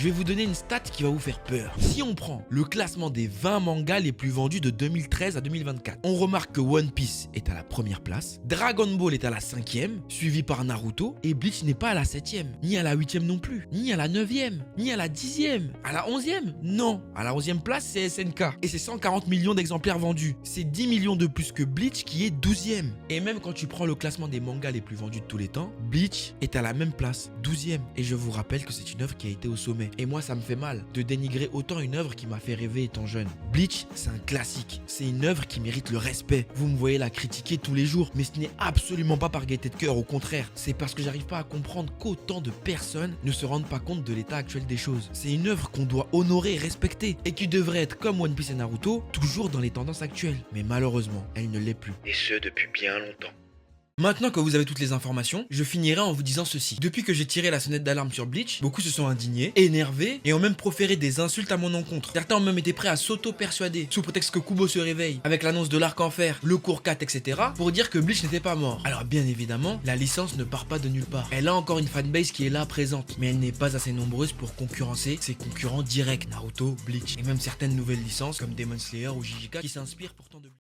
Je vais vous donner une stat qui va vous faire peur. Si on prend le classement des 20 mangas les plus vendus de 2013 à 2024, on remarque que One Piece est à la première place, Dragon Ball est à la 5e, suivi par Naruto, et Bleach n'est pas à la 7e, ni à la 8e non plus, ni à la 9e, ni à la 10e, à la 11e. Non, à la 11e place c'est SNK, et c'est 140 millions d'exemplaires vendus. C'est 10 millions de plus que Bleach qui est 12e. Et même quand tu prends le classement des mangas les plus vendus de tous les temps, Bleach est à la même place, 12e. Et je vous rappelle que c'est une œuvre qui a été au sommet. Et moi ça me fait mal de dénigrer autant une œuvre qui m'a fait rêver étant jeune. Bleach, c'est un classique, c'est une œuvre qui mérite le respect. Vous me voyez la critiquer tous les jours, mais ce n'est absolument pas par gaieté de cœur, au contraire. C'est parce que j'arrive pas à comprendre qu'autant de personnes ne se rendent pas compte de l'état actuel des choses. C'est une œuvre qu'on doit honorer et respecter, et qui devrait être comme One Piece et Naruto, toujours dans les tendances actuelles. Mais malheureusement, elle ne l'est plus. Et ce depuis bien longtemps. Maintenant que vous avez toutes les informations, je finirai en vous disant ceci. Depuis que j'ai tiré la sonnette d'alarme sur Bleach, beaucoup se sont indignés, énervés et ont même proféré des insultes à mon encontre. Certains ont même été prêts à s'auto-persuader, sous prétexte que Kubo se réveille, avec l'annonce de l'arc en fer, le cours 4, etc., pour dire que Bleach n'était pas mort. Alors bien évidemment, la licence ne part pas de nulle part. Elle a encore une fanbase qui est là présente, mais elle n'est pas assez nombreuse pour concurrencer ses concurrents directs, Naruto, Bleach, et même certaines nouvelles licences comme Demon Slayer ou JJK qui s'inspirent pourtant de